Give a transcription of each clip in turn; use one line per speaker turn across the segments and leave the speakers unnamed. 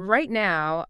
Right now,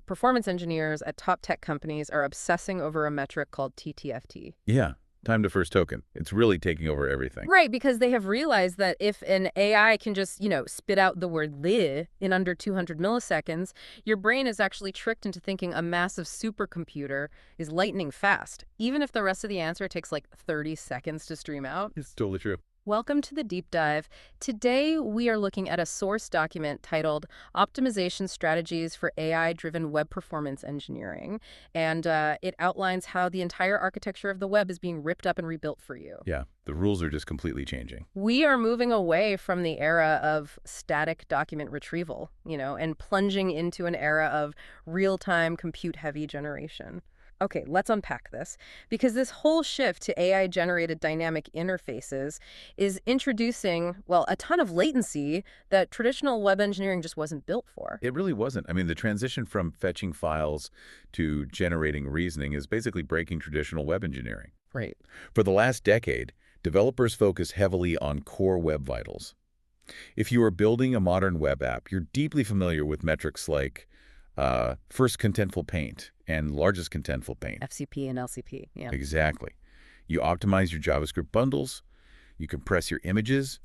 performance engineers at top tech companies are obsessing over a metric called TTFT.
Yeah, time to first token. It's really taking over everything.
Right, because they have realized that if an AI can just, spit out the word "li" in under 200 milliseconds, your brain is actually tricked into thinking a massive supercomputer is lightning fast, even if the rest of the answer takes like 30 seconds to stream out.
It's totally true.
Welcome to the deep dive. Today, we are looking at a source document titled Optimization Strategies for AI-Driven Web Performance Engineering. And it outlines how the entire architecture of the web is being ripped up and rebuilt for you.
Yeah, the rules are just completely changing.
We are moving away from the era of static document retrieval, and plunging into an era of real-time compute-heavy generation. Okay, let's unpack this, because this whole shift to AI-generated dynamic interfaces is introducing, well, a ton of latency that traditional web engineering just wasn't built for.
It really wasn't. I mean, the transition from fetching files to generating reasoning is basically breaking traditional web engineering.
Right.
For the last decade, developers focused heavily on core web vitals. If you are building a modern web app, you're deeply familiar with metrics like first contentful paint and largest contentful paint.
FCP and LCP, yeah.
Exactly. You optimize your JavaScript bundles, you compress your images,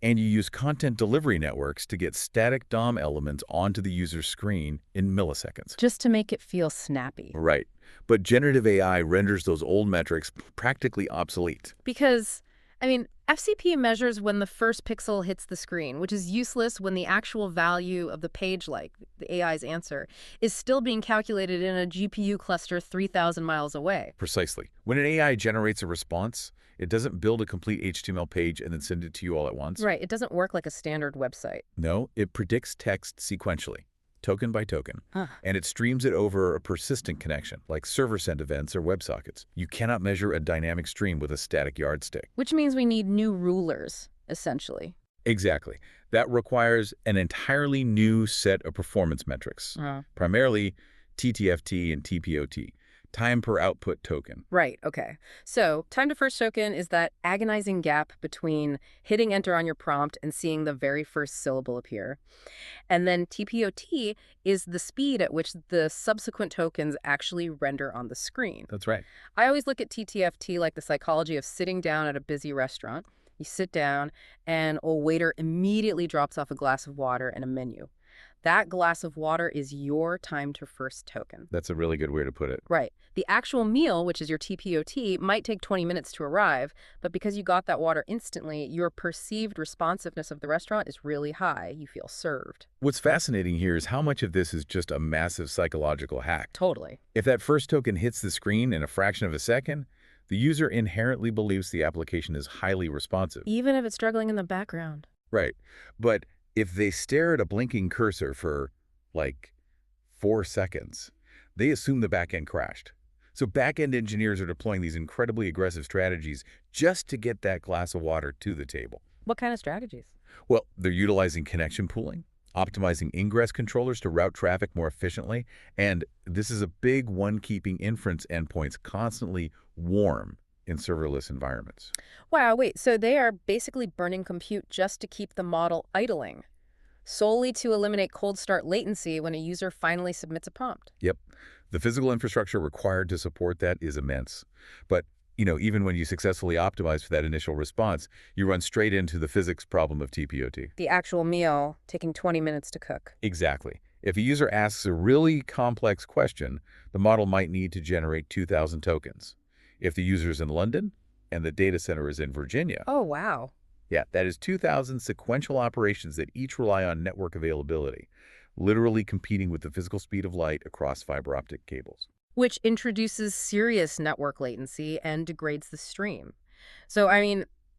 and you use content delivery networks to get static DOM elements onto the user's screen in milliseconds.
Just to make it feel snappy.
Right. But generative AI renders those old metrics practically obsolete.
Because, FCP measures when the first pixel hits the screen, which is useless when the actual value of the page, like the AI's answer, is still being calculated in a GPU cluster 3,000 miles away.
Precisely. When an AI generates a response, it doesn't build a complete HTML page and then send it to you all at once.
Right. It doesn't work like a standard website.
No, it predicts text sequentially, token by token,
Huh.
and it streams it over a persistent connection, like server-send events or WebSockets. You cannot measure a dynamic stream with a static yardstick.
Which means we need new rulers, essentially.
Exactly. That requires an entirely new set of performance metrics, primarily TTFT and TPOT, time per output token.
Right, okay. So, time to first token is that agonizing gap between hitting enter on your prompt and seeing the very first syllable appear. And then TPOT is the speed at which the subsequent tokens actually render on the screen.
That's right.
I always look at TTFT like the psychology of sitting down at a busy restaurant. You sit down, and a waiter immediately drops off a glass of water and a menu. That glass of water is your time to first token.
That's a really good way to put it.
Right. The actual meal, which is your TPOT, might take 20 minutes to arrive, but because you got that water instantly, your perceived responsiveness of the restaurant is really high. You feel served.
What's fascinating here is how much of this is just a massive psychological hack.
Totally.
If that first token hits the screen in a fraction of a second, the user inherently believes the application is highly responsive.
Even if it's struggling in the background.
Right. But if they stare at a blinking cursor for, like, 4 seconds, they assume the backend crashed. So backend engineers are deploying these incredibly aggressive strategies just to get that glass of water to the table.
What kind of strategies?
Well, they're utilizing connection pooling, optimizing ingress controllers to route traffic more efficiently, and this is a big one, keeping inference endpoints constantly warm in serverless environments.
Wow, wait, so they are basically burning compute just to keep the model idling, solely to eliminate cold start latency when a user finally submits a prompt.
Yep. The physical infrastructure required to support that is immense. But, even when you successfully optimize for that initial response, you run straight into the physics problem of TPOT.
The actual meal taking 20 minutes to cook.
Exactly. If a user asks a really complex question, the model might need to generate 2,000 tokens. If the user is in London and the data center is in Virginia.
Oh, wow.
Yeah, that is 2,000 sequential operations that each rely on network availability, literally competing with the physical speed of light across fiber optic cables.
Which introduces serious network latency and degrades the stream. So,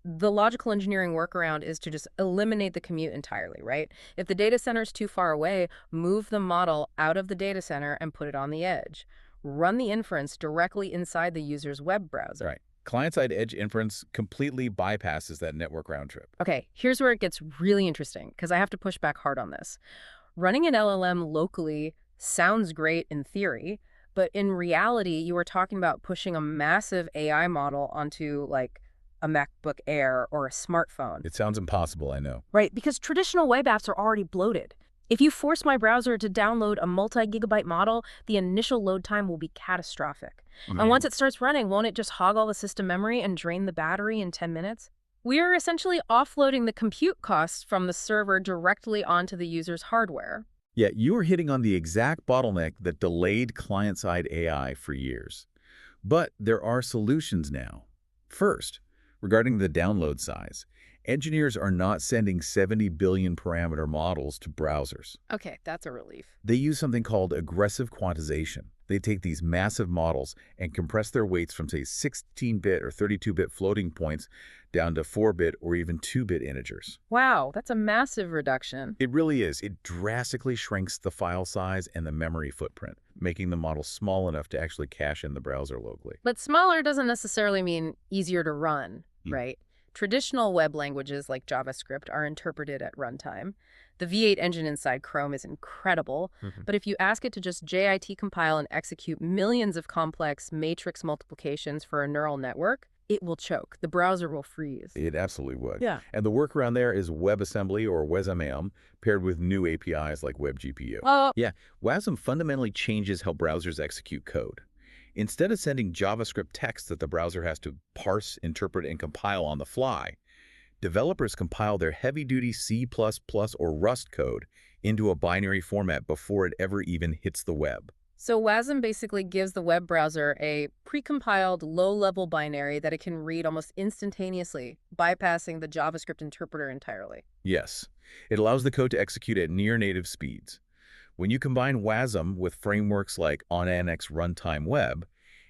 the logical engineering workaround is to just eliminate the commute entirely, right? If the data center is too far away, move the model out of the data center and put it on the edge. Run the inference directly inside the user's web browser.
Right. Client-side edge inference completely bypasses that network round trip.
Okay, here's where it gets really interesting, because I have to push back hard on this. Running an LLM locally sounds great in theory, but in reality, you are talking about pushing a massive AI model onto, like, a MacBook Air or a smartphone.
It sounds impossible, I know.
Right, because traditional web apps are already bloated. If you force my browser to download a multi-gigabyte model, the initial load time will be catastrophic. And
Okay.
once it starts running, won't it just hog all the system memory and drain the battery in 10 minutes? We are essentially offloading the compute costs from the server directly onto the user's hardware.
Yeah, you are hitting on the exact bottleneck that delayed client-side AI for years. But there are solutions now. First, regarding the download size, engineers are not sending 70 billion parameter models to browsers.
Okay, that's a relief.
They use something called aggressive quantization. They take these massive models and compress their weights from, say, 16-bit or 32-bit floating points down to 4-bit or even 2-bit integers.
Wow, that's a massive reduction.
It really is. It drastically shrinks the file size and the memory footprint, making the model small enough to actually cache in the browser locally.
But smaller doesn't necessarily mean easier to run,
Mm.
right? Traditional web languages like JavaScript are interpreted at runtime. The V8 engine inside Chrome is incredible, but if you ask it to just JIT compile and execute millions of complex matrix multiplications for a neural network, it will choke. The browser will freeze.
It absolutely would.
Yeah.
And the workaround there is WebAssembly or WebAssembly paired with new APIs like WebGPU.
Oh,
Yeah, WASM fundamentally changes how browsers execute code. Instead of sending JavaScript text that the browser has to parse, interpret, and compile on the fly, developers compile their heavy-duty C++ or Rust code into a binary format before it ever even hits the web.
so WASM basically gives the web browser a precompiled low-level binary that it can read almost instantaneously, bypassing the JavaScript interpreter entirely.
Yes, it allows the code to execute at near-native speeds. When you combine WASM with frameworks like OnNX Runtime Web,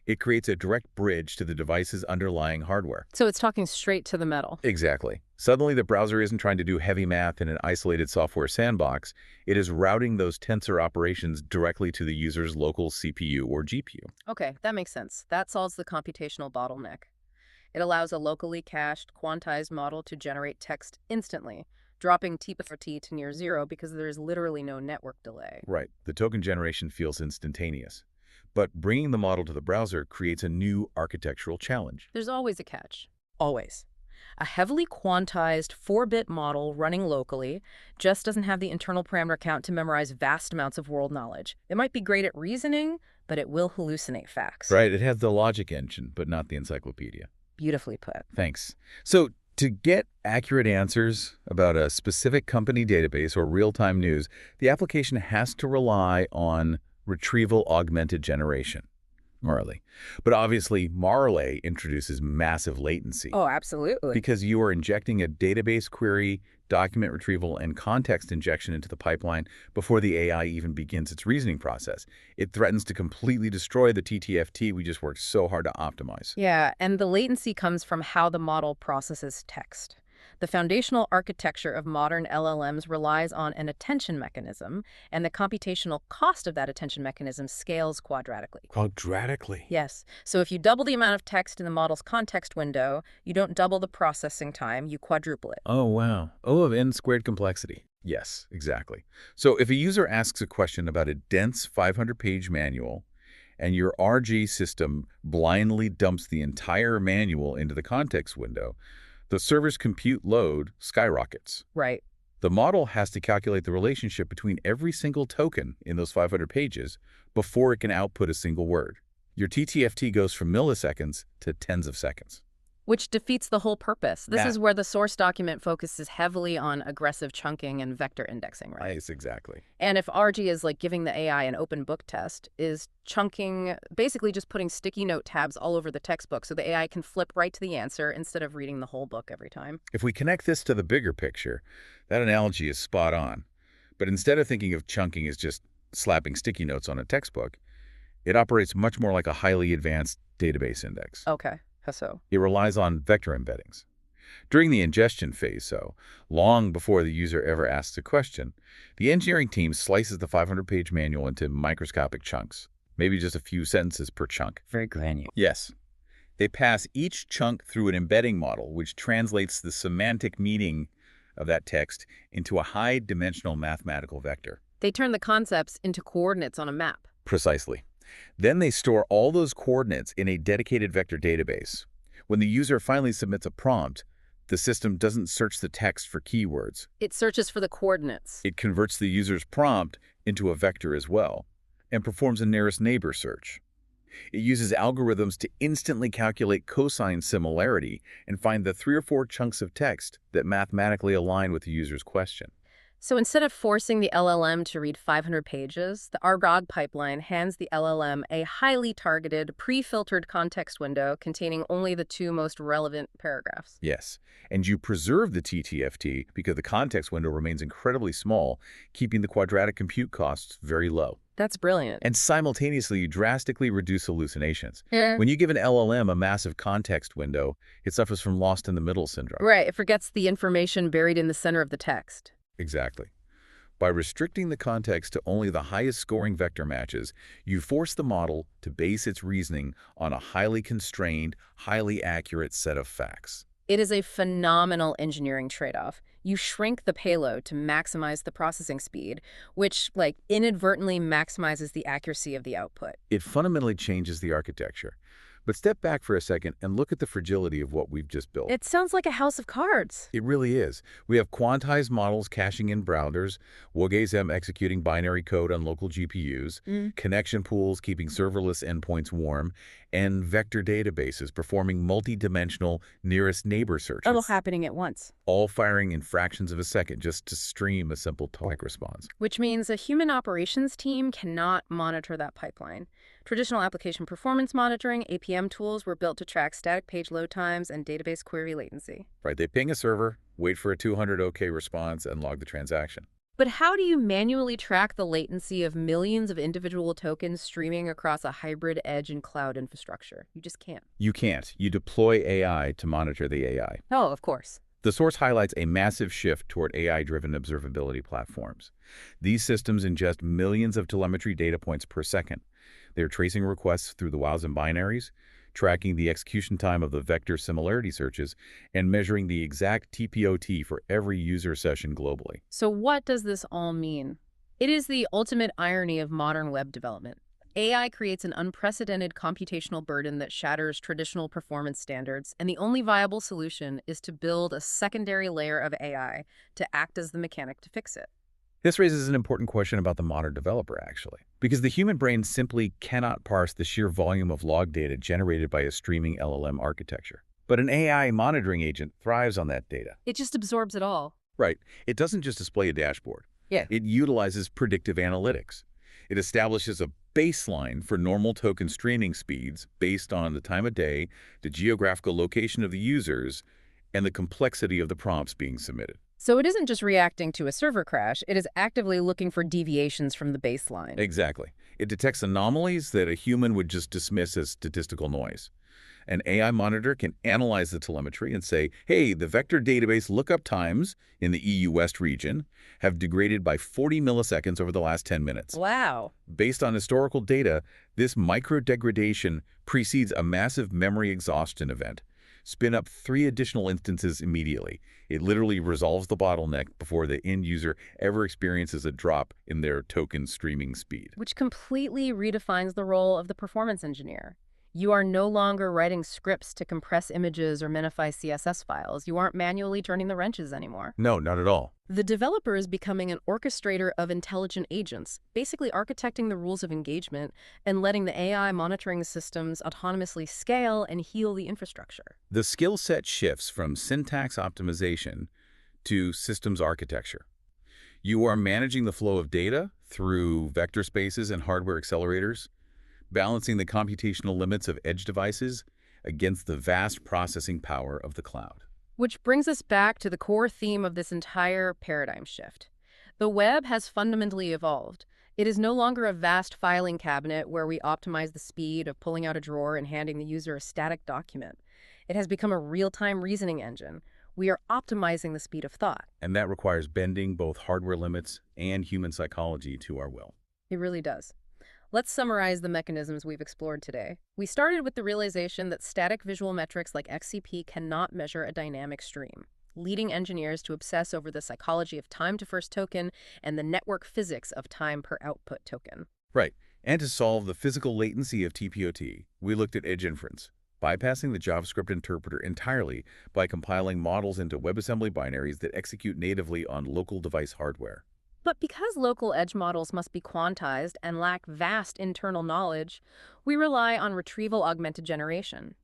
it creates a direct bridge to the device's underlying hardware.
So it's talking straight to the metal.
Exactly. Suddenly, the browser isn't trying to do heavy math in an isolated software sandbox. It is routing those tensor operations directly to the user's local CPU or GPU.
Okay, that makes sense. That solves the computational bottleneck. It allows a locally cached, quantized model to generate text instantly, dropping T/T to near zero because there is literally no network delay.
Right. The token generation feels instantaneous. But bringing the model to the browser creates a new architectural challenge.
There's always a catch. Always. A heavily quantized 4-bit model running locally just doesn't have the internal parameter count to memorize vast amounts of world knowledge. It might be great at reasoning, but it will hallucinate facts.
Right. It has the logic engine, but not the encyclopedia.
Beautifully put.
Thanks. So to get accurate answers about a specific company database or real-time news, the application has to rely on retrieval augmented generation, Marley. But obviously, Marley introduces massive latency
Oh, absolutely.
because you are injecting a database query, document retrieval, and context injection into the pipeline before the AI even begins its reasoning process. It threatens to completely destroy the TTFT we just worked so hard to optimize.
Yeah, and the latency comes from how the model processes text. The foundational architecture of modern LLMs relies on an attention mechanism, and the computational cost of that attention mechanism scales quadratically.
Quadratically.
Yes, so if you double the amount of text in the model's context window, you don't double the processing time, you quadruple it.
Oh, wow. O of n squared complexity. Yes, exactly. So if a user asks a question about a dense 500-page manual, and your RG system blindly dumps the entire manual into the context window, the server's compute load skyrockets.
Right.
The model has to calculate the relationship between every single token in those 500 pages before it can output a single word. Your TTFT goes from milliseconds to tens of seconds.
Which defeats the whole purpose. This
Yeah.
is where the source document focuses heavily on aggressive chunking and vector indexing, right?
Yes, exactly.
And if RG is like giving the AI an open book test, is chunking basically just putting sticky note tabs all over the textbook so the AI can flip right to the answer instead of reading the whole book every time.
If we connect this to the bigger picture, that analogy is spot on. But instead of thinking of chunking as just slapping sticky notes on a textbook, it operates much more like a highly advanced database index.
Okay, how so?
It relies on vector embeddings. During the ingestion phase, so long before the user ever asks a question, the engineering team slices the 500-page manual into microscopic chunks, maybe just a few sentences per chunk.
Very granular.
Yes. They pass each chunk through an embedding model, which translates the semantic meaning of that text into a high-dimensional mathematical vector.
They turn the concepts into coordinates on a map.
Precisely. Then they store all those coordinates in a dedicated vector database. When the user finally submits a prompt, The system doesn't search the text for keywords.
It searches for the coordinates.
It converts the user's prompt into a vector as well, and performs a nearest neighbor search. It uses algorithms to instantly calculate cosine similarity and find the 3 or 4 chunks of text that mathematically align with the user's question.
So instead of forcing the LLM to read 500 pages, the RGOG pipeline hands the LLM a highly targeted, pre-filtered context window containing only the 2 most relevant paragraphs.
Yes, and you preserve the TTFT because the context window remains incredibly small, keeping the quadratic compute costs very low.
That's brilliant.
And simultaneously, you drastically reduce hallucinations.
Yeah.
When you give an LLM a massive context window, it suffers from lost in the middle syndrome.
Right, it forgets the information buried in the center of the text.
Exactly. By restricting the context to only the highest scoring vector matches, you force the model to base its reasoning on a highly constrained, highly accurate set of facts.
It is a phenomenal engineering trade-off. You shrink the payload to maximize the processing speed, which, inadvertently maximizes the accuracy of the output.
It fundamentally changes the architecture. But step back for a second and look at the fragility of what we've just built.
It sounds like a house of cards.
It really is. We have quantized models caching in browsers, WebAssembly executing binary code on local GPUs, connection pools keeping serverless endpoints warm, and vector databases performing multi-dimensional nearest neighbor searches.
All happening at once.
All firing in fractions of a second just to stream a simple TOEIC response.
Which means a human operations team cannot monitor that pipeline. Traditional application performance monitoring, APM tools, were built to track static page load times and database query latency.
Right, they ping a server, wait for a 200 OK response, and log the transaction.
But how do you manually track the latency of millions of individual tokens streaming across a hybrid edge and cloud infrastructure? You just can't.
You can't. You deploy AI to monitor the AI.
Oh, of course.
The source highlights a massive shift toward AI-driven observability platforms. These systems ingest millions of telemetry data points per second. They're tracing requests through the WASM binaries, tracking the execution time of the vector similarity searches, and measuring the exact TPOT for every user session globally.
So what does this all mean? It is the ultimate irony of modern web development. AI creates an unprecedented computational burden that shatters traditional performance standards, and the only viable solution is to build a secondary layer of AI to act as the mechanic to fix it.
This raises an important question about the modern developer, actually, because the human brain simply cannot parse the sheer volume of log data generated by a streaming LLM architecture. But an AI monitoring agent thrives on that data.
It just absorbs it all.
Right. It doesn't just display a dashboard.
Yeah.
It utilizes predictive analytics. It establishes a baseline for normal token streaming speeds based on the time of day, the geographical location of the users, and the complexity of the prompts being submitted.
So it isn't just reacting to a server crash, it is actively looking for deviations from the baseline.
Exactly. It detects anomalies that a human would just dismiss as statistical noise. An AI monitor can analyze the telemetry and say, hey, the vector database lookup times in the EU West region have degraded by 40 milliseconds over the last 10 minutes.
Wow.
Based on historical data, this micro-degradation precedes a massive memory exhaustion event. Spin up 3 additional instances immediately. It literally resolves the bottleneck before the end user ever experiences a drop in their token streaming speed.
Which completely redefines the role of the performance engineer. You are no longer writing scripts to compress images or minify CSS files. You aren't manually turning the wrenches anymore.
No, not at all.
The developer is becoming an orchestrator of intelligent agents, basically architecting the rules of engagement and letting the AI monitoring systems autonomously scale and heal the infrastructure.
The skill set shifts from syntax optimization to systems architecture. You are managing the flow of data through vector spaces and hardware accelerators, balancing the computational limits of edge devices against the vast processing power of the cloud.
Which brings us back to the core theme of this entire paradigm shift. The web has fundamentally evolved. It is no longer a vast filing cabinet where we optimize the speed of pulling out a drawer and handing the user a static document. It has become a real-time reasoning engine. We are optimizing the speed of thought.
And that requires bending both hardware limits and human psychology to our will.
It really does. Let's summarize the mechanisms we've explored today. We started with the realization that static visual metrics like XCP cannot measure a dynamic stream, leading engineers to obsess over the psychology of time to first token and the network physics of time per output token.
Right. And to solve the physical latency of TPOT, we looked at edge inference. bypassing the JavaScript interpreter entirely by compiling models into WebAssembly binaries that execute natively on local device hardware.
But because local edge models must be quantized and lack vast internal knowledge, we rely on retrieval augmented generation.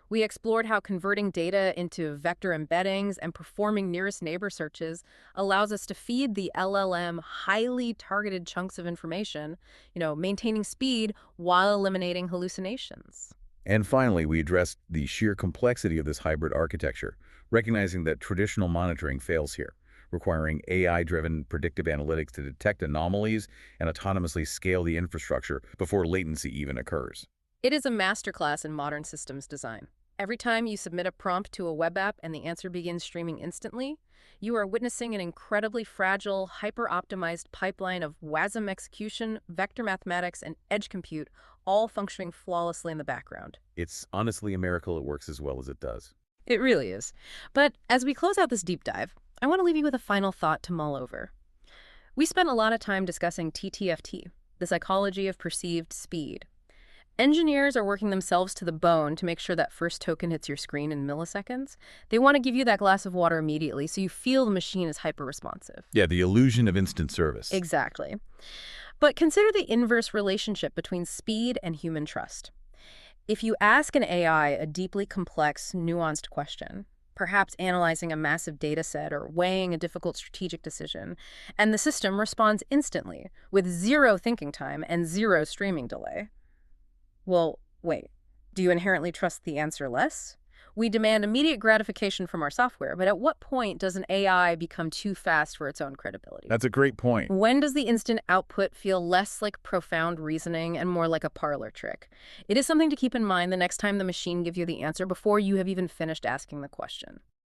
We explored how converting data into vector embeddings and performing nearest neighbor searches allows us to feed the LLM highly targeted chunks of information, maintaining speed while eliminating hallucinations.
And finally, we addressed the sheer complexity of this hybrid architecture, recognizing that traditional monitoring fails here, requiring AI-driven predictive analytics to detect anomalies and autonomously scale the infrastructure before latency even occurs.
It is a masterclass in modern systems design. Every time you submit a prompt to a web app and the answer begins streaming instantly, you are witnessing an incredibly fragile, hyper-optimized pipeline of WASM execution, vector mathematics, and edge compute, all functioning flawlessly in the background.
It's honestly a miracle it works as well as it does.
It really is. But as we close out this deep dive, I want to leave you with a final thought to mull over. We spent a lot of time discussing TTFT, the psychology of perceived speed. Engineers are working themselves to the bone to make sure that first token hits your screen in milliseconds. They want to give you that glass of water immediately so you feel the machine is hyper-responsive.
Yeah, the illusion of instant service.
Exactly. But consider the inverse relationship between speed and human trust. If you ask an AI a deeply complex, nuanced question, perhaps analyzing a massive data set or weighing a difficult strategic decision, and the system responds instantly with zero thinking time and zero streaming delay, well, wait, do you inherently trust the answer less? We demand immediate gratification from our software, but at what point does an AI become too fast for its own credibility?
That's a great point.
When does the instant output feel less like profound reasoning and more like a parlor trick? It is something to keep in mind the next time the machine gives you the answer before you have even finished asking the question.